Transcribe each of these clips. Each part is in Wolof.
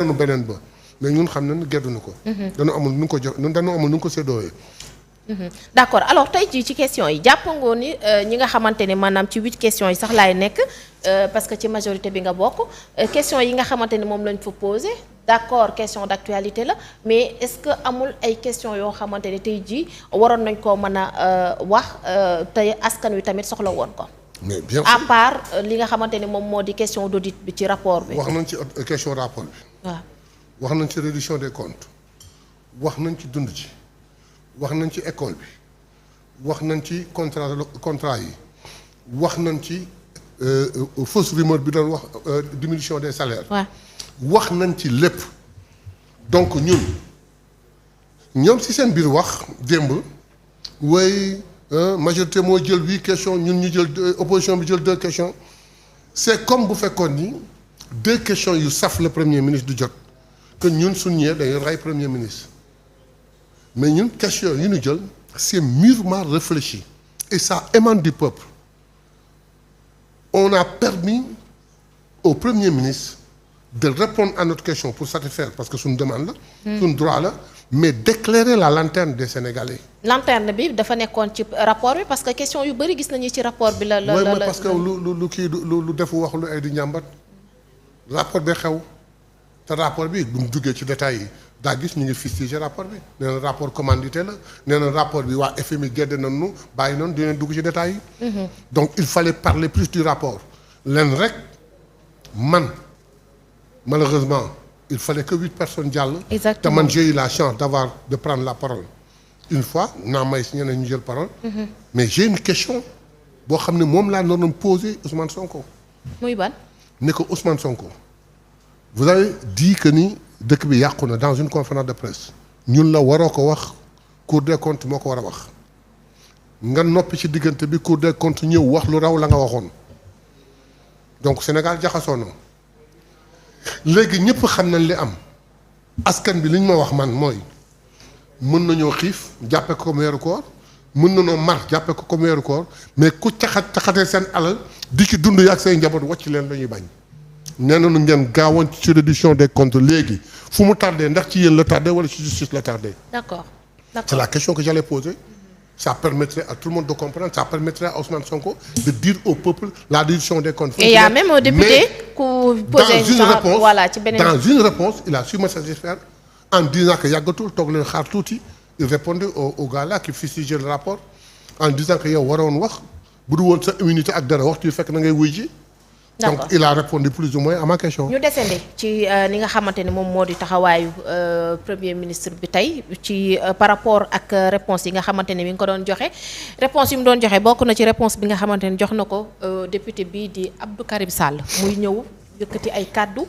nañu beneen ba mais ñun xam nañu gedduñu ko. dañu amul nu ko jox dañu amul nu ko séddoowee. d'accord alors tey jii ci question yi jàpp nga ni ñi nga xamante ne maanaam ci 8 questions yi sax laay nekk parce que ci majorité bi nga bokk question yi nga xamante ni moom lañ fa posé d'accord question d'actualité la mais est-ce que amul ay questions yoo xamante ne tey jii waroon nañ koo mën a wax tey askan wi tamit soxla woon ko. mais bien à part li nga xamante ni moom moo di question d'audit bi ci rapport bi. wax nañ ci question rapport bi. waaw wax nañ ci réduction des comptes wax nañ ci dund ci wax nañ ci école bi wax nañ ci contrat yi wax nañ ci fausse rumeur bi doon wax diminution des salaires. waaw wax nañ ci lépp donc ñoom ci seen biir wax démb way majorité moo jël 8 questions ñun ñu jël opposition bi jël 2 questions c'est comme bu fekkoon ni 2 questions yu saf le premier ministre du jot que ñun suñ ñëwee dañuy rey premier ministre mais ñun questions yu ñu jël c'est mûrement réfléchi et ça émane du peuple on a permis au premier ministre de répondre à notre question pour satisfaire parce que suñu demande la suñu droit la mais d'éclairer la lanterne des Sénégalais. lanterne bi dafa nekkoon ci rapport bi parce que question yu bari gis nañu ci rapport bi la mooy parce que lu kii lu defu wax lu ay di njàmbat rapport bi xew te rapport bi bu mu duggee ci détails yi daa gis ñu ngi fustiger rapport bi nee na rapport commandité la nee na rapport bi waa FMI gedde nañu bàyyi noonu dinañ dugg ci détails yi. donc il fallait parler plus du rapport leen rek man malheureusement il fallait que 8 personnes jàll. exactement te man j'ai eu la chance de prendre la parole une fois naa may si ñeneen ñu jël parole. mais j'ai une question boo xam ne moom laa doon poser Ousmane Sonko. muy ban. ne ko Ousmane Sonko vous avez dit que ni dëkk bi yàqu na dans une conférence de presse ñun la waroo ko wax Cour des comptes moo ko war a wax nga noppi ci diggante bi Cour des comptes ñëw wax lu raw la nga waxoon donc Sénégal jaxasoo na léegi ñëpp xam nañ li am askan bi li ñu ma wax man mooy mën nañoo xiif jàppe ko comme weeru koor mën nañoo mar jàppe ko comme weeru koor mais ku caxatee seen alal di ci dund ak say njaboot wàcc leen la ñuy bañ nee nañu ngeen gaawoon ci réduction des comptes léegi fu mu tardé ndax ci yéen la tardé wala ci justice la tardé. d'accord c'est la question que j'allais poser. Ça permettrait à tout le monde de comprendre, ça permettrait à Ousmane Sonko de dire au peuple la réduction des comptes. Et il y a même un député qui posait dans une réponse, il a su me satisfaire en disant que yàggatul toog leen xaar tuuti. Il répondait au gars là qui fustigeait le rapport en disant que yow waroon wax bu du woon sa immunité ak dara waxtu fekk na ngay wuy ji. donc il a répondu plus ou moins à ma question. ñu desandi ci ni nga xamante ne moom moo di taxawaayu premier ministre bi tey ci par rapport ak réponse yi nga xamante ne mi ngi ko doon joxe réponse yi mu doon joxe bokk na ci réponse bi nga xamante ne jox na ko député bii di Abdou Karim Sall muy ñëw yëkkati ay kàddu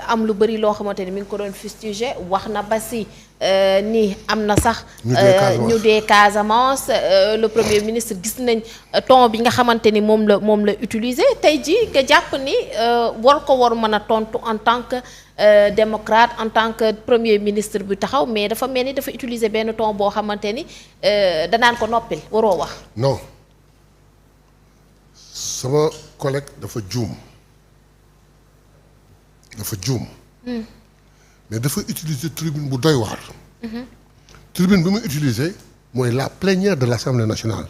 am lu bëri loo xamante ne mi ngi ko doon fustiger wax na ba si ni am na sax ñu dee Casamance le premier ministre gis nañ ton bi nga xamante ni moom la utiliser tey ji nga jàpp ni war mën a tontu en tant que démocrate en tant que premier ministre bi taxaw mais dafa mel ni dafa utiliser benn ton boo xamante ni danaan ko noppil waroo wax. non sama collègue dafa juum mais dafa utiliser tribune bu doy waar. tribune bi mu utiliser mooy la plénière de l'Assemblée nationale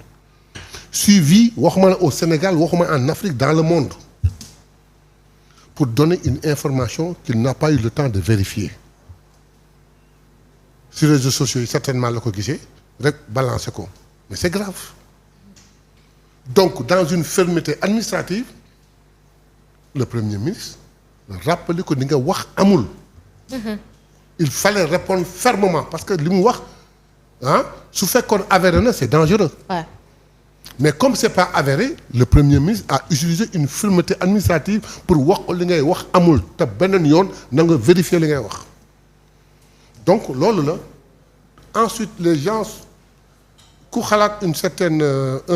suivie waxuma la au Sénégal waxuma en Afrique dans le monde pour donner une information qu'il n'a pas eu le temps de vérifier sur les réseaux sociaux yi certainement la ko gisee rek balancer ko mais c'est grave donc dans une fermeté administrative le premier ministre rappelé ko ni nga wax amul. Il fallait répondre fermement parce que li mu wax su fekkoon avéré na c'est dangereux. Ouais. Mais comme c'est pas avéré le premier ministre a utilisé une fermeté administrative pour wax ko li ngay wax amul te beneen yoon na nga vérifier li ngay wax donc loolu la ensuite les gens ku xalaat un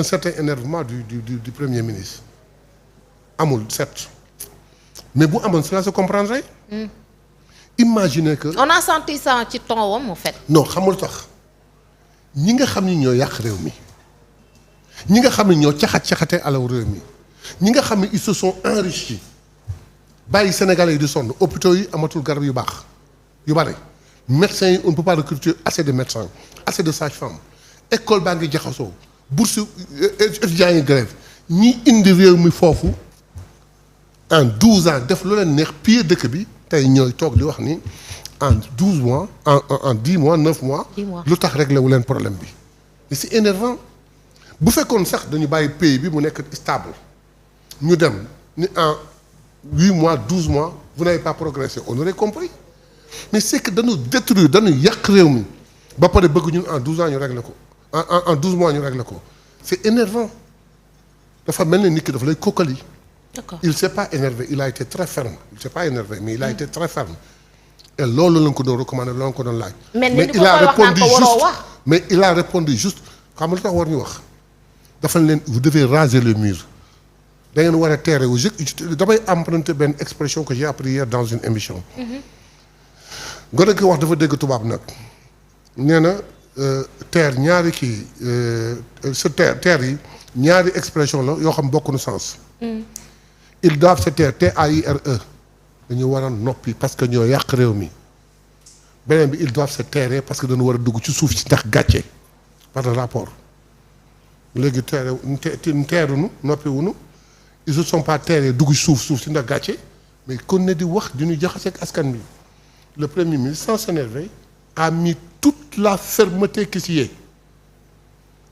certain énervement du premier ministre amul certes mais bu amoon cela se comprendrait. Imaginez que. On a senti ça ci ton wam en fait. non xamul tax ñi nga xam ni ñoo yàq réew mi ñi nga xam ne ñoo caxatee alaw réew mi ñi nga xam ne ils se sont enrichis bàyyi Sénégalais yi di sonn hôpitaux yi amatul garab yu baax yu bare médecins yi on ne peut pas recruter assez de médecins assez de sages-femmes école baa ngi jaxasoo bourse étudiants yi grève ñi indi réew mi foofu en 12 ans def lu leen neex pire dëkk bi tey ñooy toog di wax ni en 12 mois en 10 mois 9 mois. 10 mois lu tax réglé wu leen problème bi. et c'est énervant bu fekkoon sax dañu bàyyi pays bi mu nekk stable ñu dem ni en 8 mois 12 mois vous n'avez pas progressé on aurait compris mais c'est que dañu détruire dañu yàq réew mi ba pare bëgg ñun en 12 ans ñu réglé ko en 12 mois ñu réglé ko c'est énervant dafa mel ni nit ki dafa lay kokkali. D'accord. Il s'est pas énervé il a été très ferme il s'est pas énervé mais il a été très ferme et loolu lañ ko doon recommandé loolu lañ ko doon laaj. mais il a répondu juste mais il a répondu juste xam nga lu tax war ñu wax dafa leen vous devez raser le mur da ngeen war a teere wu damay emprunter benn expression que j'ai appris hier dans une émission. gone ki wax dafa dégg tubaab nag nee na terre ñaari kii sa terre yi ñaari expression la yoo xam bokkuñu sens. ils doivent se taire TAIRE dañu war a noppi parce que ñoo yàq réew mi beneen bi ils doivent se taire parce que dañu war a dugg ci suuf ci ndax gàcce par le rapport léegi teeruñu noppi wuñu ils ne sont pas taire dugg ci suuf ci ndax gàcce mais kon ne di wax di ñu jaxase ak askan bi le premier ministre sans s'énerver a mis toute la fermeté qui s'y est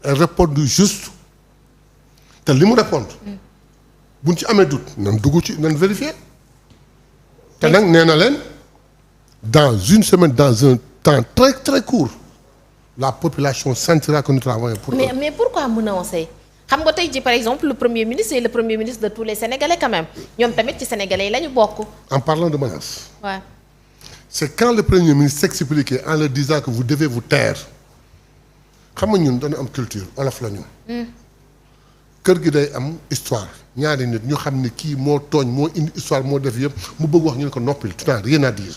et répondu juste te li mu répondre buñ ci amee doute nan dugg ci nan vérifier te nag nee na leen dans une semaine dans un temps très très court la population sentira que nous travaillons pour eux. mais pourquoi menacer xam nga tey ji par exemple le premier ministre c'est le premier ministre de tous les Sénégalais quand même ñoom tamit ci Sénégalais yi la ñu bokk. En parlant de menace. Ouais. C'est quand le premier ministre s'expliquait en leur disant que vous devez vous taire xam nga ñun dañu am culture olof la ñun. kër gi day am histoire ñaari nit ñu xam ne kii moo tooñ moo indi histoire moo def yëpp mu bëgg wax ñu ne ko noppil tu n'as rien à dire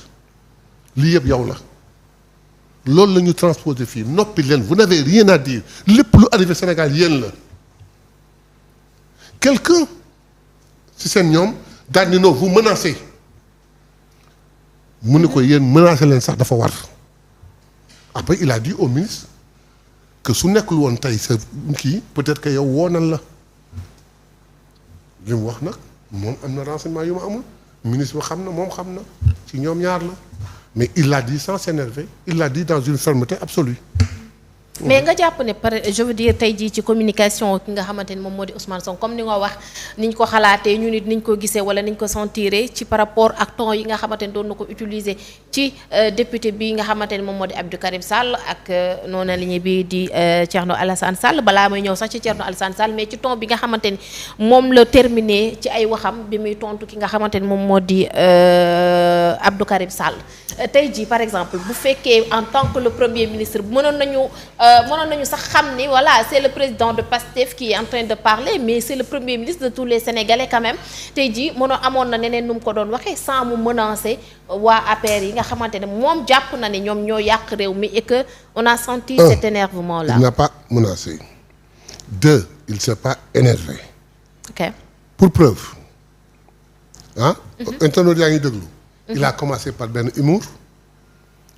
lii yëpp yow la loolu la ñu transposé fii noppi leen vous n'avez rien à dire lépp lu arrivé Sénégal yéen la quelqu'un si seen ñoom daal ni non vous menacez mu ne ko yéen menacé leen sax dafa war après il a dit au ministre que su nekkul woon tey sa kii peut-être que yow woonal la li mu wax nag moom am na renseignement yu ma amul ministre bi xam na moom xam na ci ñoom ñaar la mais il l'a dit sans s'énerver il l'a dit dans une fermeté absolue. mais nga jàpp ne par je veux dire tey jii ci communication ki nga xamante ni moom moo di Ousmane Sonko comme ni nga wax niñ ko xalaatee ñu nit niñ ko gisee wala niñ ko sentiré ci par rapport ak ton yi nga xamante ni doon na ko utiliser ci député bi nga xamante ni moom moo di Abdou Karim Sall ak noonu ligne bi di Thierno Alassane Sall balaa may ñëw sax ci Thierno Alassane Sall mais ci ton bi nga xamante ni moom la terminé ci ay waxam bi muy tontu ki nga xamante ni moom moo di Abdou Karim Sall tey jii par exemple bu fekkee en tant que le premier ministre mënoon nañu sax xam ni voilà c'est le président de PASTEF qui est en train de parler mais c'est le premier ministre de tous les Sénégalais quand même tey jii amoon na neneen nu mu ko doon waxee sans mu menacer waa APR yi nga xamante ne moom jàpp na ne ñoom ñoo yàq réew mi et que on a senti cet énervement là. Il n'a pas menacé. 2, il s'est pas énervé. Ok. Pour preuve internaute yaa ngi déglu. Il a commencé par benn humour.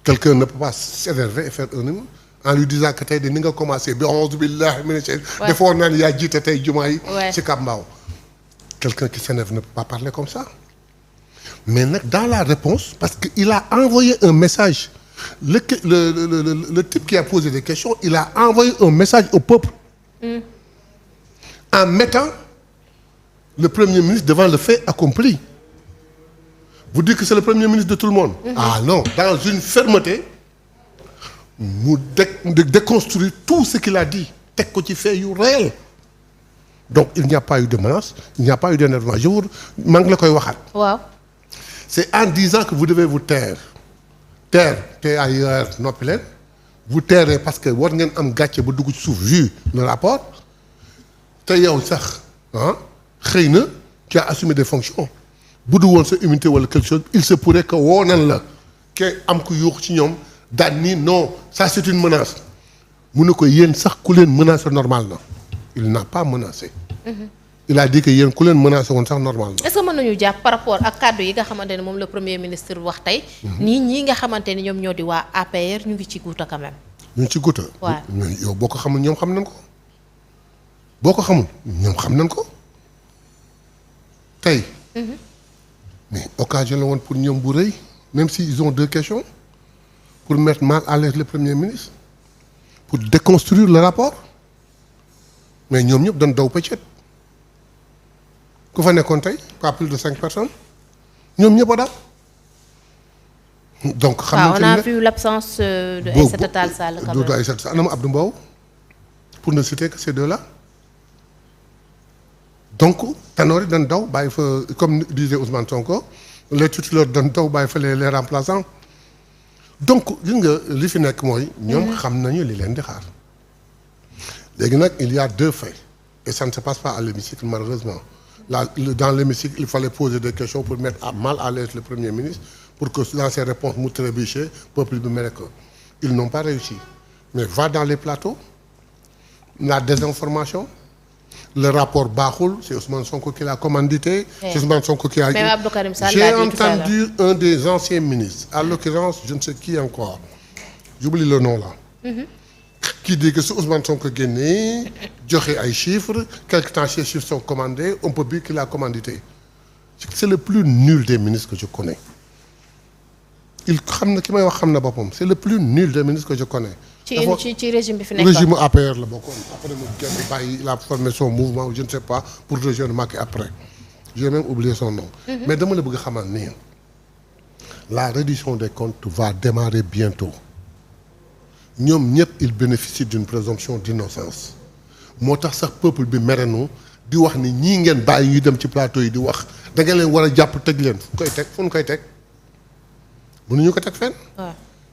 Quelqu'un ne peut pas s'énerver et faire un humour en lui disant que tey de ni nga commencé bi a'uuzu billahi mina shaytaan defoon naa ne yaa jiite tey jumaa yi ci Cap Mbao. Quelqu'un qui s'énerve ne peut pas parler comme ça. Mais nag dans la réponse parce que il a envoyé un message le type qui a posé des questions il a envoyé un message au peuple. En mettant le premier ministre devant le fait accompli. Vous dites que c'est le premier ministre de tout le monde. Ah non, dans une fermeté mu déconstruire tout ce qu'il a dit teg ko ci fait yu réel. Donc il n'y a pas eu de menace, il n'y a pas eu d'énervement. Je vous maa ngi la koy waxaat. Waaw. C'est en disant que vous devez vous taire. Taire te ailleurs noppi leen. Vous tairez parce que war ngeen am gàcce ba dugg ci suuf vu le rapport. Te yow sax xëy na tu as assumé des fonctions. bu du woon sa immunité wala quelque chose il se pourrait que woonan la ke am ku yuux ci ñoom daan ni non ça c'est une menace mu ne ko yéen sax ku leen menacer normal na il n'a pas menacé il a dit que yéen ku leen menacé woon sax normal na. est-ce que mën nañu jàpp par rapport ak kàddu yi nga xamante ne moom le premier ministre wax tey. ñii nga xamante ni ñoom ñoo di waa APR ñu ngi ci guuta quand même. ñu ngi ci guuta. waaw yow boo ko xamul ñoom xam nañ ko. boo ko xamul ñoom xam nañ ko tey. mais occasion la woon pour ñoom bu rëy même si ils ont 2 questions pour mettre mal à l'aise le premier ministre pour déconstruire le rapport mais ñoom ñëpp dañ daw pëccet ku fa nekkoon tey pas plus de 5 personnes ñoom ñëpp a daw. donc xam nañ on a vu l'absence de Aïssata Tall Sall quand même. de Aïssata Sall anam Abdou Mbow pour ne citer que ces 2 là. donc Tanor yi dañ daw bàyyi fa comme disait Ousmane Sonko les tuteurs dañ daw bàyyi fa les remplaçants donc gis nga li fi nekk mooy. ñoom xam nañu li leen di xaar. léegi nag il y a 2 faits et ça ne se passe pas à l'hémicycle malheureusement dans l'hémicycle il fallait poser des questions pour mettre mal à l'aise le premier ministre pour que dans ses réponses mu trébuché peuple bi mere ko ils n'ont pas réussi mais va dans les plateaux la désinformation. Le rapport baaxul c'est Ousmane Sonko qui l'a commandité. C'est Ousmane Sonko qui a. Même Abdou Karim Sall j'ai entendu un des anciens ministres à l'occurrence je ne sais qui encore j'oublie le nom là. Qui dit que su Ousmane Sonko génnee joxe ay chiffres quelque temps ces chiffres sont commandés on peut dire qu'il a commandité c'est le plus nul des ministres que je connais. il xam na ki may wax xam na boppam c'est le plus nul des ministres que je connais. ci régime bi fi nekkoon régime APR la bokkoon après mu génn bàyyi il a formé son mouvement ou je ne sais pas pour rejoindre Macky après j'ai même oublié son nom. mais dama la bëgg a xamal nii la reddition des comptes va démarrer bientôt ñoom ñëpp ils bénéficient d'une présomption d'innocence moo tax sax peuple bi merenu di wax ni ñii ngeen bàyyi ñuy dem ci plateau yi di wax da nga leen war a jàpp tëj leen fu ñu koy teg mënuñu ko teg fenn.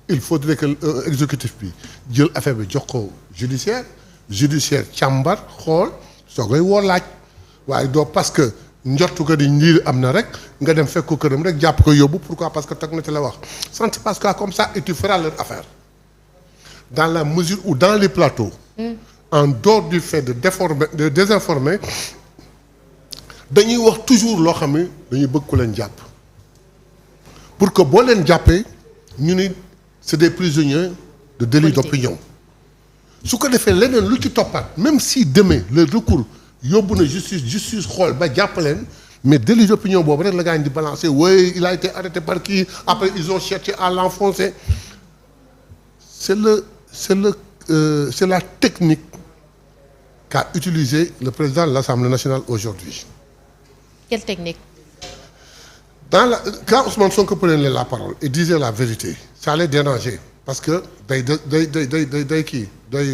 il faudrait que exécutif bi jël affaire bi jox ko judiciaire càmbar xool soo koy woo laaj waaye doo parce que njortu ko di lii am na rek nga dem fekk ko këram rek jàpp ko yóbbu pourquoi parce que toog na ci la wax ça ne se passe pas comme ça et tu feras leur affaire dans la mesure où dans les plateaux en dehors du fait de désinformer dañuy wax toujours loo xam ne dañuy bëgg ku leen jàpp pour que boo leen jàppee ñu ni c'est des prisonniers de délit d'opinion su ko defee leneen lu ci toppaat même si demain le recours yóbbu na justice xool ba jàpp leen mais délit d'opinion boobu rek la gaañ di balancer oui il a été arrêté par qui après ils ont cherché à l'enfoncer c'est la technique qu'a utilisé le président de l'Assemblée nationale aujourd'hui. Quelle technique? Quand Ousmane Sonko prenait la parole et disait la vérité ça allait déranger parce que day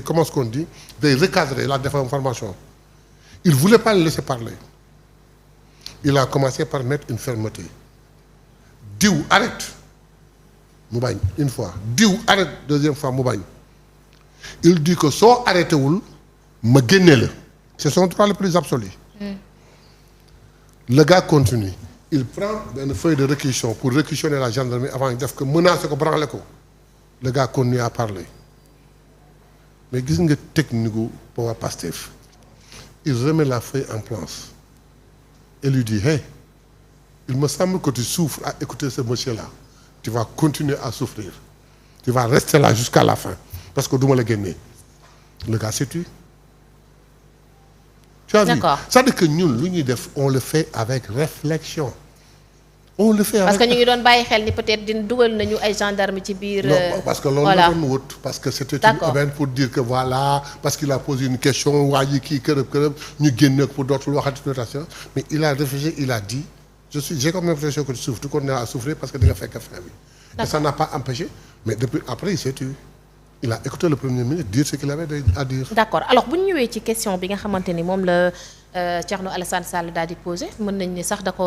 comment est-ce qu'on dit day recadrer la désinformation il voulait pas le laisser parler il a commencé par mettre une fermeté diw arrête mu bañ une fois diw arrête deuxième fois mu bañ il dit que soo arrêté wul ma génne la c'est son droit le plus absolu le gars continue il prend une feuille de réquisition pour réquisitionner la gendarmerie avant ñu def ko menacer ko branler ko le gars continue à parler mais gis nga technique gu Power Pastef il remet la feuille en place et lui dit hey il me semble que tu souffres à écouter ce monsieur-là tu vas continuer à souffrir tu vas rester là jusqu'à la fin parce que duma la génnee le gars s'est tué. Tu as vu? C'est-à-dire que ñun lu ñuy def on le fait avec réflexion. On le fait avec parce que ñu ngi doon bàyyi xel ni peut-être dina dugal nañu ay gendarmes ci biir. non parce que loolu la doon wut parce que c'était une aubaine pour dire que voilà parce qu'il a posé une question waa ji kii kërëb ñu génne ko pour dootul waxati notation mais il a réfléchi il a dit j'ai comme l'impression que tu souffres tu continues à souffrir parce que di nga fekk fin bi. Et ça n'a pas empêché mais depuis après il s'est tué. Il a écouté le premier ministre dire ce qu'il avait à dire. D'accord alors bu ñu ñëwee ci question bi nga xamante ni moom la Thierno Alassane Sall daal di posé mën nañ ni sax da ko